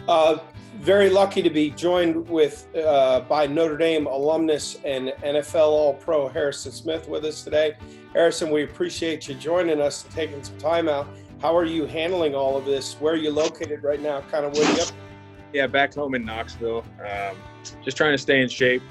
Uh, Very lucky to be joined with by Notre Dame alumnus and NFL All-Pro Harrison Smith with us today. Harrison, we appreciate you joining us and taking some time out. How are you handling all of this? Where are you located right now? Kind of where you up? Yeah, back home in Knoxville. Just trying to stay in shape.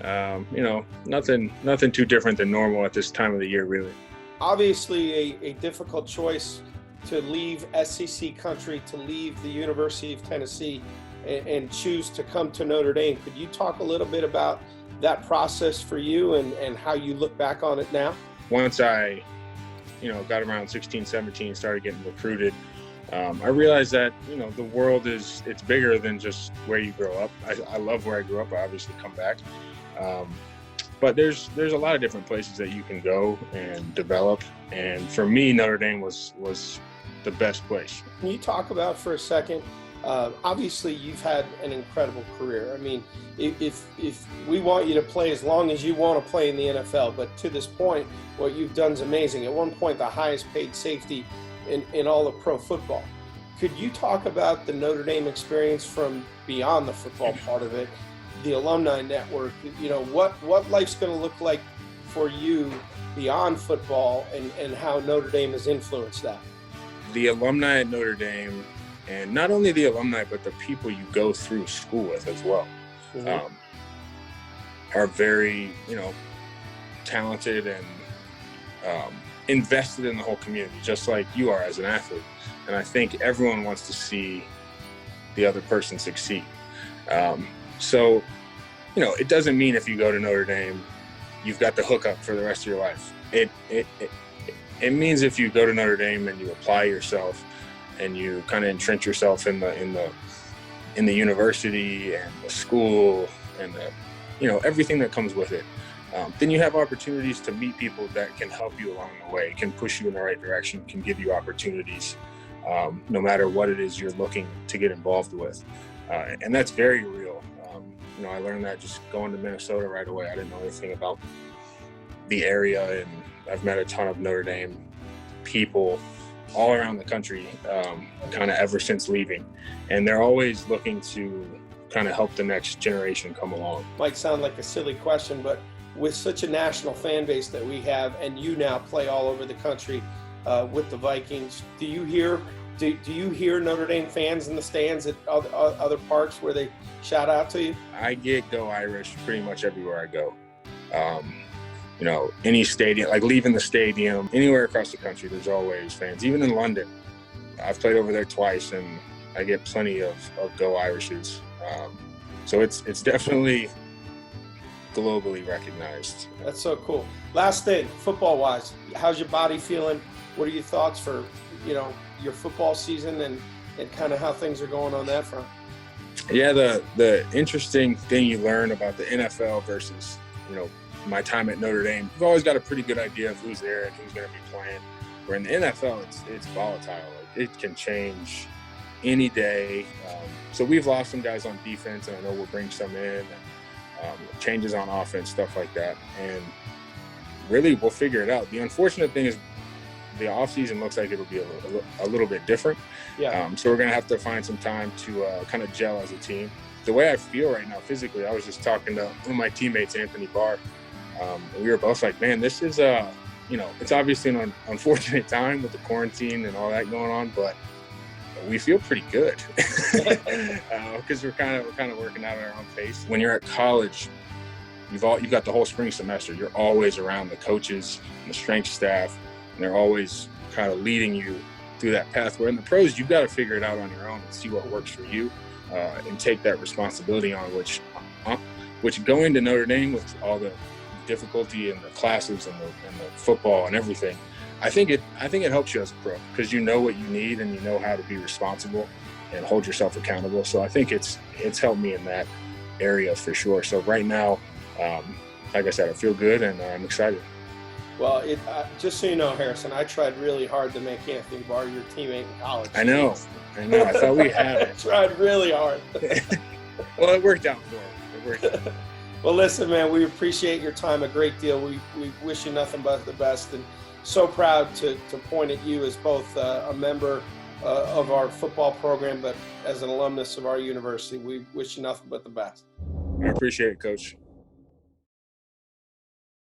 Nothing too different than normal at this time of the year, really. Obviously, a difficult choice to leave SEC country, to leave the University of Tennessee and choose to come to Notre Dame. Could you talk a little bit about that process for you and how you look back on it now? Once I, got around 16, 17, started getting recruited, I realized that, the world it's bigger than just where you grow up. I love where I grew up. I obviously come back. But there's a lot of different places that you can go and develop. And for me, Notre Dame was the best place. Can you talk about for a second, obviously you've had an incredible career. I mean, if we want you to play as long as you want to play in the NFL, but to this point, what you've done is amazing. At one point, the highest paid safety in all of pro football. Could you talk about the Notre Dame experience from beyond the football part of it, the alumni network, what life's going to look like for you beyond football and how Notre Dame has influenced that? The alumni at Notre Dame, and not only the alumni, but the people you go through school with as well, are very, talented and invested in the whole community, just like you are as an athlete. And I think everyone wants to see the other person succeed. So, it doesn't mean if you go to Notre Dame, you've got the hookup for the rest of your life. It means if you go to Notre Dame and you apply yourself and you kind of entrench yourself in the university and the school and everything that comes with it, then you have opportunities to meet people that can help you along the way, can push you in the right direction, can give you opportunities, no matter what it is you're looking to get involved with. And that's very real. I learned that just going to Minnesota right away. I didn't know anything about the area, and I've met a ton of Notre Dame people all around the country, kind of ever since leaving. And they're always looking to kind of help the next generation come along. Might sound like a silly question, but with such a national fan base that we have, and you now play all over the country with the Vikings, do you hear Notre Dame fans in the stands at other parks where they shout out to you? I get Go Irish pretty much everywhere I go. Any stadium, like leaving the stadium, anywhere across the country, there's always fans. Even in London, I've played over there twice, and I get plenty of Go Irishes. So it's definitely globally recognized. That's so cool. Last thing, football-wise, how's your body feeling? What are your thoughts for, your football season and kind of how things are going on that front? Yeah, the interesting thing you learn about the NFL versus, my time at Notre Dame, you've always got a pretty good idea of who's there and who's going to be playing. Where in the NFL, it's volatile. It can change any day. So we've lost some guys on defense, and I know we'll bring some in, and changes on offense, stuff like that. And really, we'll figure it out. The unfortunate thing is the offseason looks like it'll be a little bit different. Yeah. So we're going to have to find some time to kind of gel as a team. The way I feel right now physically, I was just talking to one of my teammates, Anthony Barr. We were both like, man, this is, it's obviously an unfortunate time with the quarantine and all that going on, but we feel pretty good because we're kind of working out at our own pace. When you're at college, you've got the whole spring semester. You're always around the coaches and the strength staff, and they're always kind of leading you through that path. Where in the pros, you've got to figure it out on your own and see what works for you, and take that responsibility on. Which going to Notre Dame with all the difficulty in the classes and the football and everything, I think it helps you as a pro because you know what you need and you know how to be responsible and hold yourself accountable. So I think it's helped me in that area for sure. So right now, like I said, I feel good and I'm excited. Well, just so you know, Harrison, I tried really hard to make Anthony Barr your teammate in college. I know. I thought we had it. I tried really hard. Well, it worked out for him. It worked out. Well, listen, man, we appreciate your time a great deal. We wish you nothing but the best, and so proud to point at you as both a member of our football program, but as an alumnus of our university, we wish you nothing but the best. I appreciate it, Coach.